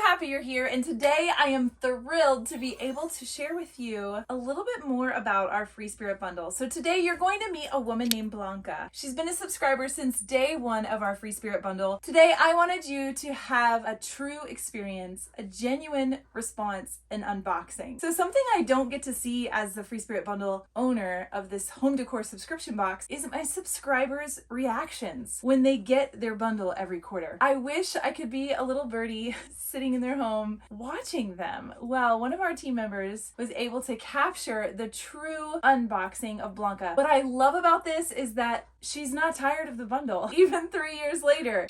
happy you're here, and today I am thrilled to be able to share with you a little bit more about our Free Spirit Bundle. So today you're going to meet a woman named Blanca. She's been a subscriber since day one of our Free Spirit Bundle. Today I wanted you to have a true experience, a genuine response and unboxing. So something I don't get to see as the Free Spirit Bundle owner of this home decor subscription box is my subscribers' reactions when they get their bundle every quarter. I wish I could be a little birdie sitting in their home watching them. Well, one of our team members was able to capture the true unboxing of Blanca. What I love about this is that she's not tired of the bundle, even 3 years later.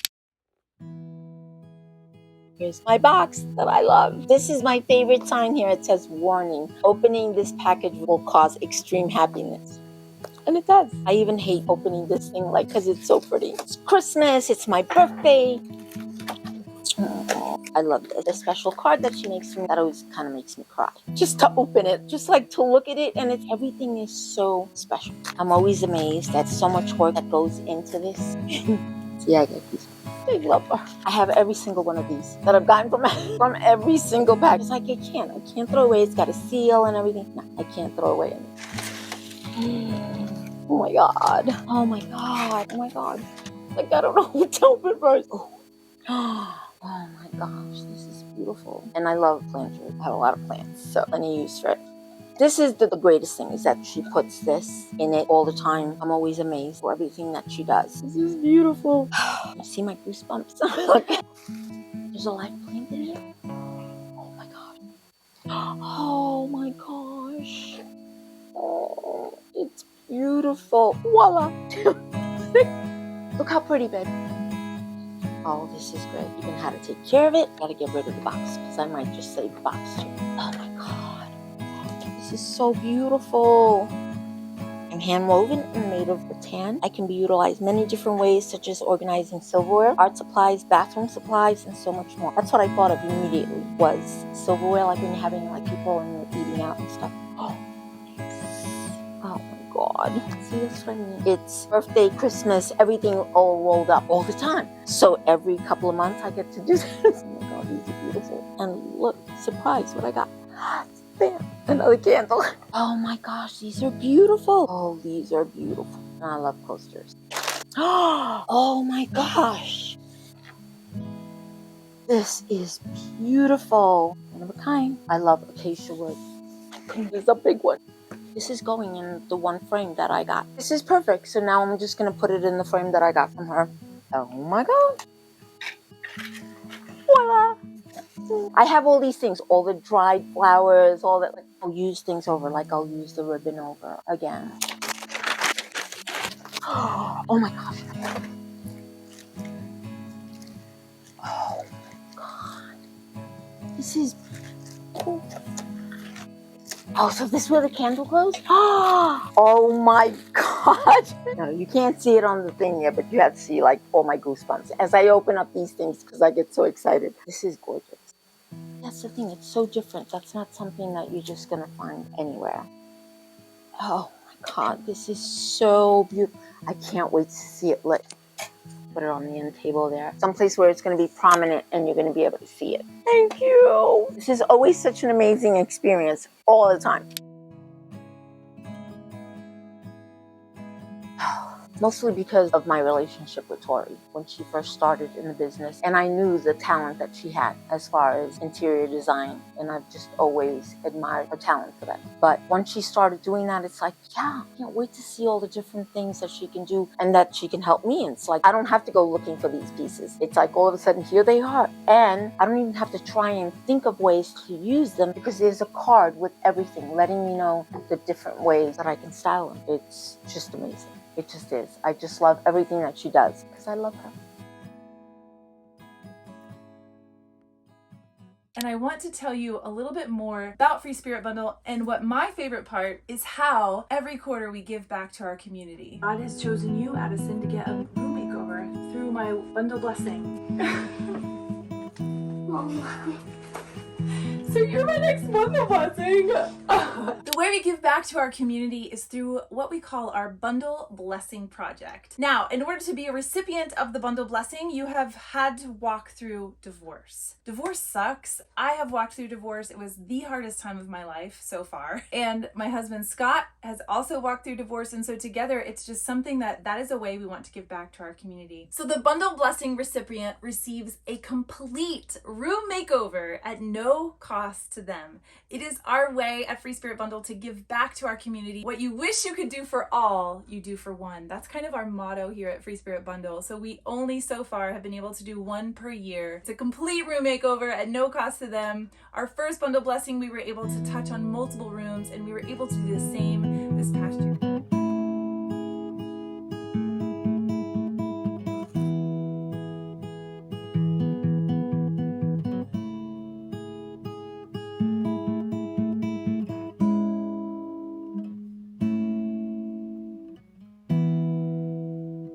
Here's my box that I love. This is my favorite sign here. It says, warning, opening this package will cause extreme happiness. And it does. I even hate opening this thing, because it's so pretty. It's Christmas, it's my birthday. I love this. The special card that she makes for me, that always kind of makes me cry. Just to open it, just to look at it, and everything is so special. I'm always amazed at so much work that goes into this. See, I get these. I love her. I have every single one of these that I've gotten from every single pack. It's I can't throw away. It's got a seal and everything. No, I can't throw away anything. Oh my god. Oh my god. Oh my god. I don't know what to open first. Oh my gosh, this is beautiful. And I love planters. I have a lot of plants, so plenty of use for it. This is the greatest thing, is that she puts this in it all the time. I'm always amazed for everything that she does. This is beautiful. You see my goosebumps? There's a live plant in here. Oh my god. Oh my gosh. Oh, it's beautiful. Voila. Look how pretty, babe. Oh, this is great. Even how to take care of it. Gotta get rid of the box, because I might just save the box too. Oh my god. This is so beautiful. I'm hand woven and made of rattan. I can be utilized many different ways, such as organizing silverware, art supplies, bathroom supplies, and so much more. That's what I thought of immediately, was silverware, like when you're having people and you're eating out and stuff. Oh my god. See, that's what I mean. It's birthday, Christmas, everything all rolled up all the time. So every couple of months I get to do this. Oh my god, these are beautiful. And look, surprise, what I got. Bam, another candle. Oh my gosh, these are beautiful. Oh, these are beautiful. And I love coasters. Oh my gosh. This is beautiful. One of a kind. I love acacia wood. This is a big one. This is going in the one frame that I got. This is perfect. So now I'm just going to put it in the frame that I got from her. Oh my god. Voila. I have all these things, all the dried flowers, all that. I'll use things over, I'll use the ribbon over again. Oh my gosh. Oh my god. This is... Oh, so this is where the candle goes? Oh my god. No, you can't see it on the thing yet, but you have to see all my goosebumps as I open up these things, because I get so excited. This is gorgeous. That's the thing, it's so different. That's not something that you're just gonna find anywhere. Oh my god, this is so beautiful. I can't wait to see it lit. Put it on the end table there. Someplace where it's gonna be prominent and you're gonna be able to see it. Thank you. This is always such an amazing experience all the time. Mostly because of my relationship with Tori when she first started in the business. And I knew the talent that she had as far as interior design. And I've just always admired her talent for that. But once she started doing that, it's yeah, I can't wait to see all the different things that she can do and that she can help me. And it's I don't have to go looking for these pieces. It's all of a sudden, here they are. And I don't even have to try and think of ways to use them, because there's a card with everything letting me know the different ways that I can style them. It's just amazing. It just is. I just love everything that she does, because I love her. And I want to tell you a little bit more about Free Spirit Bundle, and what my favorite part is how every quarter we give back to our community. God has chosen you, Addison, to get a room makeover through my bundle blessing. So you're my next bundle blessing. The way we give back to our community is through what we call our Bundle Blessing Project. Now, in order to be a recipient of the Bundle Blessing, you have had to walk through divorce. Divorce sucks. I have walked through divorce. It was the hardest time of my life so far. And my husband Scott has also walked through divorce. And so together, it's just something that is a way we want to give back to our community. So the Bundle Blessing recipient receives a complete room makeover at no cost to them. It is our way at Free Spirit Bundle to give back to our community. What you wish you could do for all, you do for one. That's kind of our motto here at Free Spirit Bundle. So we only so far have been able to do one per year. It's a complete room makeover at no cost to them. Our first Bundle Blessing, we were able to touch on multiple rooms, and we were able to do the same this past year.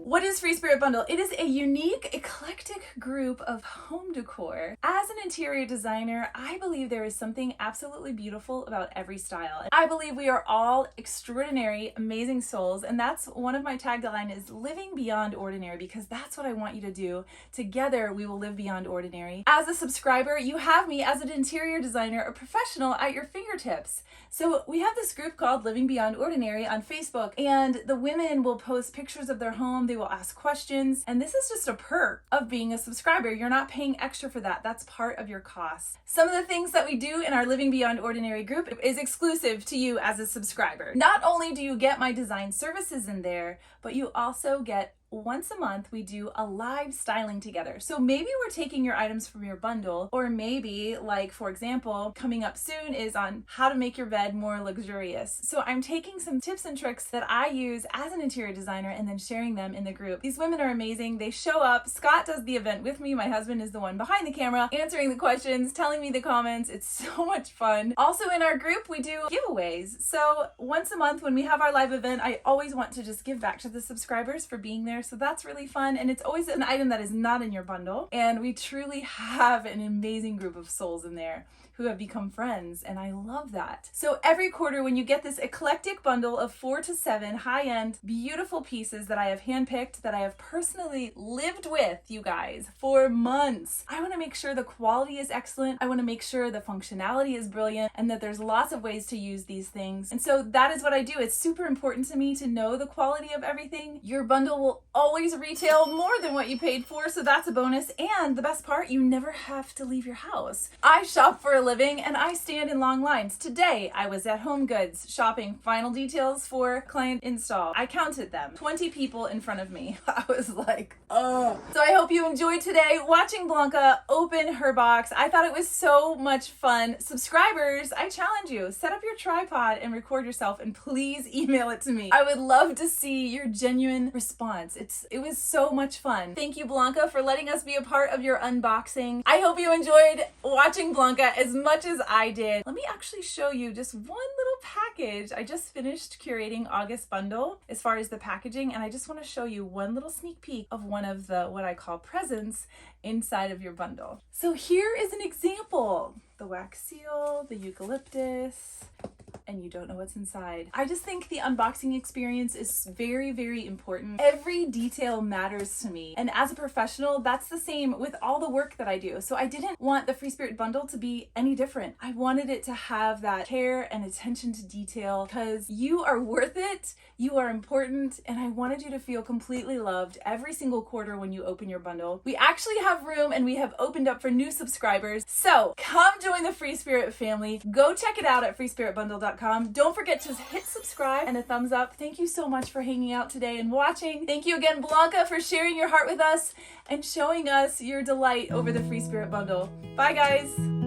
What is Free Spirit Bundle? It is a unique, eclectic group of home decor. As an interior designer, I believe there is something absolutely beautiful about every style. I believe we are all extraordinary, amazing souls, and that's one of my tagline is living beyond ordinary, because that's what I want you to do. Together, we will live beyond ordinary. As a subscriber, you have me as an interior designer, a professional at your fingertips. So we have this group called Living Beyond Ordinary on Facebook, and the women will post pictures of their home. They will ask questions, and this is just a perk of being a subscriber. You're not paying extra for that. That's part of your cost. Some of the things that we do in our Living Beyond Ordinary group is exclusive to you as a subscriber. Not only do you get my design services in there, but you also get once a month, we do a live styling together. So maybe we're taking your items from your bundle, or maybe, like, for example, coming up soon is on how to make your bed more luxurious. So I'm taking some tips and tricks that I use as an interior designer and then sharing them in the group. These women are amazing. They show up. Scott does the event with me. My husband is the one behind the camera, answering the questions, telling me the comments. It's so much fun. Also in our group, we do giveaways. So once a month when we have our live event, I always want to just give back to the subscribers for being there. So that's really fun, and it's always an item that is not in your bundle, and we truly have an amazing group of souls in there who have become friends, and I love that. So every quarter when you get this eclectic bundle of 4 to 7 high-end beautiful pieces that I have handpicked, that I have personally lived with, you guys, for months, I want to make sure the quality is excellent. I want to make sure the functionality is brilliant, and that there's lots of ways to use these things. And so that is what I do. It's super important to me to know the quality of everything. Your bundle will always retail more than what you paid for, so that's a bonus. And the best part, you never have to leave your house. I shop for a living, and I stand in long lines. Today, I was at Home Goods shopping final details for client install. I counted them. 20 people in front of me. I was like, ugh. So I hope you enjoyed today watching Blanca open her box. I thought it was so much fun. Subscribers, I challenge you, set up your tripod and record yourself, and please email it to me. I would love to see your genuine response. It was so much fun. Thank you, Blanca, for letting us be a part of your unboxing. I hope you enjoyed watching Blanca as much as I did. Let me actually show you just one little package. I just finished curating August bundle as far as the packaging, and I just want to show you one little sneak peek of one of the what I call presents inside of your bundle. So here is an example. The wax seal, the eucalyptus, and you don't know what's inside. I just think the unboxing experience is very, very important. Every detail matters to me. And as a professional, that's the same with all the work that I do. So I didn't want the Free Spirit bundle to be any different. I wanted it to have that care and attention to detail, because you are worth it, you are important, and I wanted you to feel completely loved every single quarter when you open your bundle. We actually have room, and we have opened up for new subscribers. So come join the Free Spirit family. Go check it out at freespiritbundle.com. Don't forget to hit subscribe and a thumbs up. Thank you so much for hanging out today and watching. Thank you again, Blanca, for sharing your heart with us and showing us your delight over the Free Spirit bundle. Bye, guys.